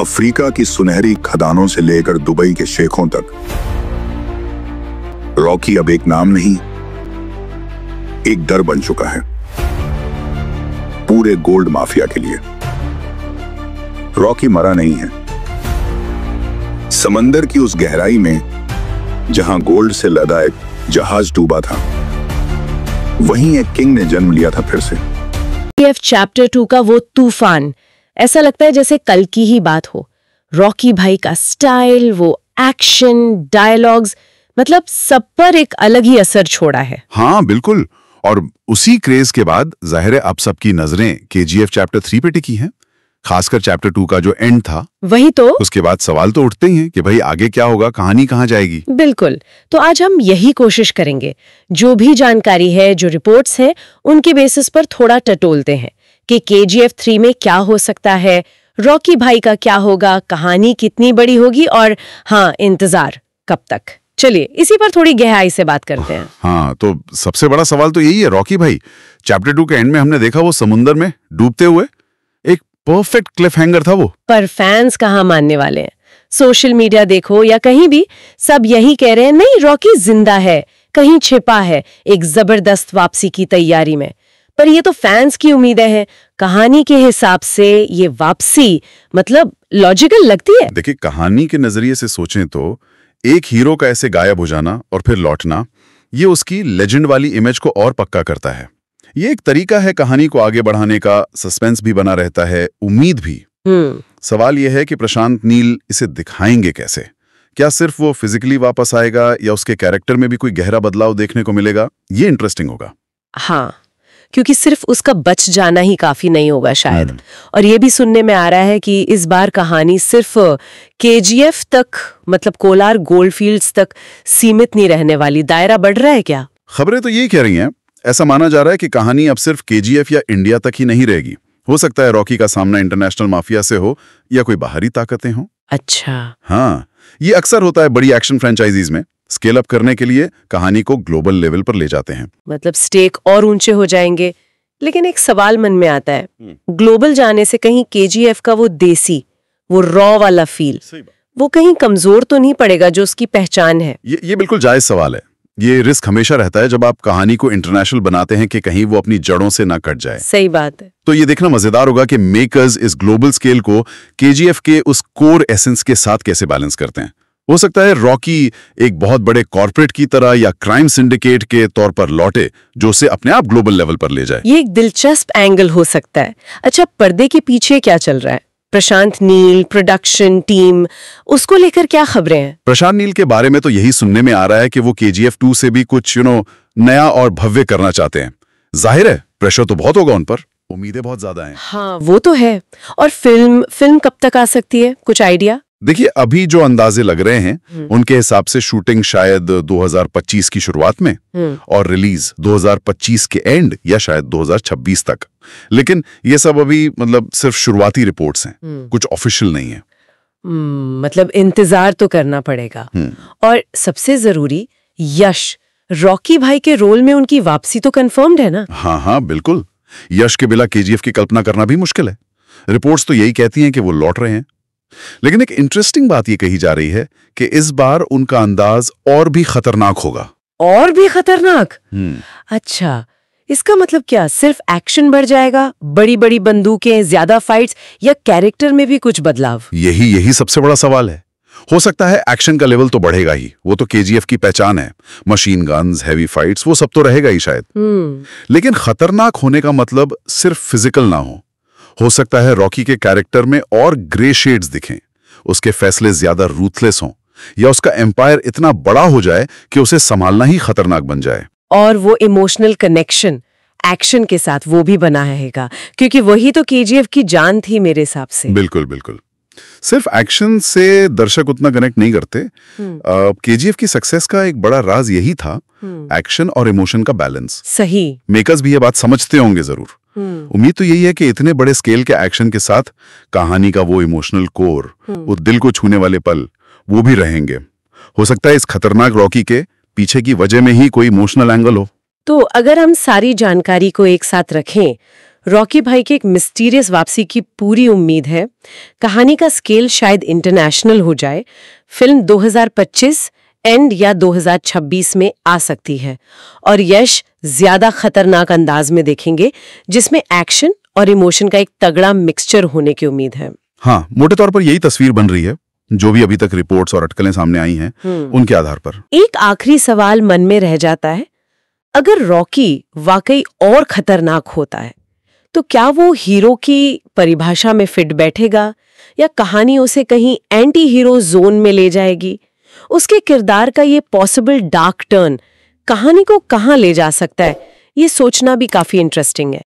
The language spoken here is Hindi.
अफ्रीका की सुनहरी खदानों से लेकर दुबई के शेखों तक, रॉकी अब एक नाम नहीं, एक डर बन चुका है पूरे गोल्ड माफिया के लिए। रॉकी मरा नहीं है। समंदर की उस गहराई में जहां गोल्ड से लदा एक जहाज डूबा था, वहीं एक किंग ने जन्म लिया था फिर से। चैप्टर 2 का वो तूफान, ऐसा लगता है जैसे कल की ही बात हो। रॉकी भाई का स्टाइल, वो एक्शन, डायलॉग्स, मतलब सब पर एक अलग ही असर छोड़ा है। हाँ बिल्कुल, और उसी क्रेज के बाद जाहिर है अब सबकी नजरें केजीएफ चैप्टर 3 पे टिकी हैं, खासकर चैप्टर 2 का जो एंड था। वही तो, उसके बाद सवाल तो उठते ही हैं कि भाई आगे क्या होगा, कहानी कहाँ जाएगी। बिल्कुल, तो आज हम यही कोशिश करेंगे, जो भी जानकारी है, जो रिपोर्ट्स हैं, उनके बेसिस पर थोड़ा टटोलते हैं कि केजीएफ 3 में क्या हो सकता है, रॉकी भाई का क्या होगा, कहानी कितनी बड़ी होगी, और हाँ, इंतजार कब तक। चलिए इसी पर थोड़ी गहराई से बात करते हैं। हाँ, तो सबसे बड़ा सवाल तो यही है, रॉकी भाई चैप्टर 2 के एंड में हमने देखा वो समुद्र में डूबते हुए, एक परफेक्ट क्लिफ हैंगर था वो। पर फैंस कहाँ मानने वाले हैं। सोशल मीडिया देखो या कहीं भी, सब यही कह रहे हैं, नहीं रॉकी जिंदा है, कहीं छिपा है, एक जबरदस्त वापसी की तैयारी में। पर ये तो फैंस की उम्मीदें हैं, कहानी के हिसाब से ये वापसी मतलब लॉजिकल लगती है। देखिए, कहानी के नजरिए से सोचें तो एक हीरो का ऐसे गायब हो जाना और फिर लौटना, ये उसकी लेजेंड वाली इमेज को और पक्का करता है। ये एक तरीका है कहानी को आगे बढ़ाने का, सस्पेंस भी बना रहता है, उम्मीद भी। सवाल यह है कि प्रशांत नील इसे दिखाएंगे कैसे। क्या सिर्फ वो फिजिकली वापस आएगा या उसके कैरेक्टर में भी कोई गहरा बदलाव देखने को मिलेगा? ये इंटरेस्टिंग होगा। हाँ, क्योंकि सिर्फ उसका बच जाना ही काफी नहीं होगा शायद। और ये भी सुनने में आ रहा है कि इस बार कहानी सिर्फ केजीएफ तक, मतलब कोलार गोल्डफील्ड्स तक सीमित नहीं रहने वाली। दायरा बढ़ रहा है क्या? खबरें तो यही कह रही हैं। ऐसा माना जा रहा है कि कहानी अब सिर्फ केजीएफ या इंडिया तक ही नहीं रहेगी। हो सकता है रॉकी का सामना इंटरनेशनल माफिया से हो या कोई बाहरी ताकतें हो। अच्छा। हाँ, ये अक्सर होता है बड़ी एक्शन फ्रेंचाइजीज में। स्केल अप करने के लिए कहानी को ग्लोबल लेवल पर ले जाते हैं, मतलब स्टेक और ऊंचे हो जाएंगे। लेकिन एक सवाल मन में आता है, ग्लोबल जाने से कहीं केजीएफ का वो देसी, वो रॉ वाला फील, वो कहीं कमजोर तो नहीं पड़ेगा जो उसकी पहचान है? ये बिल्कुल जायज सवाल है। ये रिस्क हमेशा रहता है जब आप कहानी को इंटरनेशनल बनाते हैं कि कहीं वो अपनी जड़ों से ना कट जाए। सही बात है। तो ये देखना मजेदार होगा कि मेकर्स इस ग्लोबल स्केल को केजीएफ के उस कोर एसेंस के साथ कैसे बैलेंस करते हैं। हो सकता है रॉकी एक बहुत बड़े कॉर्पोरेट की तरह या क्राइम सिंडिकेट के तौर पर लौटे, जो उसे अपने आप ग्लोबल लेवल पर ले जाए। ये एक दिलचस्प एंगल हो सकता है। अच्छा, पर्दे के पीछे क्या चल रहा है? प्रशांत नील, प्रोडक्शन टीम, उसको लेकर क्या खबरें हैं? प्रशांत नील के बारे में तो यही सुनने में आ रहा है कि वो केजीएफ 2 से भी कुछ नया और भव्य करना चाहते हैं। जाहिर है प्रेशर तो बहुत होगा उन पर, उम्मीदें बहुत ज्यादा हैं। हाँ, वो तो है। और फिल्म कब तक आ सकती है, कुछ आइडिया? देखिए, अभी जो अंदाजे लग रहे हैं उनके हिसाब से शूटिंग शायद 2025 की शुरुआत में और रिलीज 2025 के एंड या शायद 2026 तक। लेकिन ये सब अभी मतलब सिर्फ शुरुआती रिपोर्ट्स हैं, कुछ ऑफिशियल नहीं है। मतलब इंतजार तो करना पड़ेगा। और सबसे जरूरी, यश, रॉकी भाई के रोल में उनकी वापसी तो कंफर्म्ड है ना? हाँ बिल्कुल। यश के बिना केजीएफ की कल्पना करना भी मुश्किल है। रिपोर्ट्स तो यही कहती हैं कि वो लौट रहे हैं। लेकिन एक इंटरेस्टिंग बात ये कही जा रही है कि इस बार उनका अंदाज और भी खतरनाक होगा। और भी खतरनाक? अच्छा, इसका मतलब क्या? सिर्फ एक्शन बढ़ जाएगा, बड़ी बड़ी बंदूकें, ज्यादा फाइट्स, या कैरेक्टर में भी कुछ बदलाव? यही सबसे बड़ा सवाल है। हो सकता है एक्शन का लेवल तो बढ़ेगा ही, वो तो केजीएफ की पहचान है। मशीन गन्स, हैवी फाइट्स, वो सब तो रहेगा ही शायद। लेकिन खतरनाक होने का मतलब सिर्फ फिजिकल ना हो सकता है रॉकी के कैरेक्टर में और ग्रे शेड्स दिखें, उसके फैसले ज्यादा रूथलेस हों, या उसका एम्पायर इतना बड़ा हो जाए कि उसे संभालना ही खतरनाक बन जाए। और वो इमोशनल कनेक्शन एक्शन के साथ वो भी बना रहेगा, क्योंकि वही तो केजीएफ की जान थी मेरे हिसाब से। बिल्कुल। सिर्फ एक्शन से दर्शक उतना कनेक्ट नहीं करते। केजीएफ की सक्सेस का एक बड़ा राज यही था, एक्शन और इमोशन का बैलेंस। सही। मेकर्स भी ये बात समझते होंगे जरूर। उम्मीद तो यही है कि इतने बड़े स्केल के एक्शन के साथ कहानी का वो इमोशनल कोर, वो दिल को छूने वाले पल, वो भी रहेंगे। हो सकता है इस खतरनाक रॉकी के पीछे की वजह में ही कोई इमोशनल एंगल हो। तो अगर हम सारी जानकारी को एक साथ रखें रॉकी भाई की एक मिस्टीरियस वापसी की पूरी उम्मीद है। कहानी का स्केल शायद इंटरनेशनल हो जाए। फिल्म 2025 एंड या 2026 में आ सकती है और यश ज्यादा खतरनाक अंदाज में देखेंगे, जिसमें एक्शन और इमोशन का एक तगड़ा मिक्सचर होने की उम्मीद है। हाँ, मोटे तौर पर यही तस्वीर बन रही है, जो भी अभी तक रिपोर्ट्स और अटकलें सामने आई हैं उनके आधार पर। एक आखिरी सवाल मन में रह जाता है, अगर रॉकी वाकई और खतरनाक होता है तो क्या वो हीरो की परिभाषा में फिट बैठेगा या कहानी उसे कहीं एंटी हीरो जोन में ले जाएगी? उसके किरदार का ये पॉसिबल डार्क टर्न कहानी को कहां ले जा सकता है, ये सोचना भी काफी इंटरेस्टिंग है।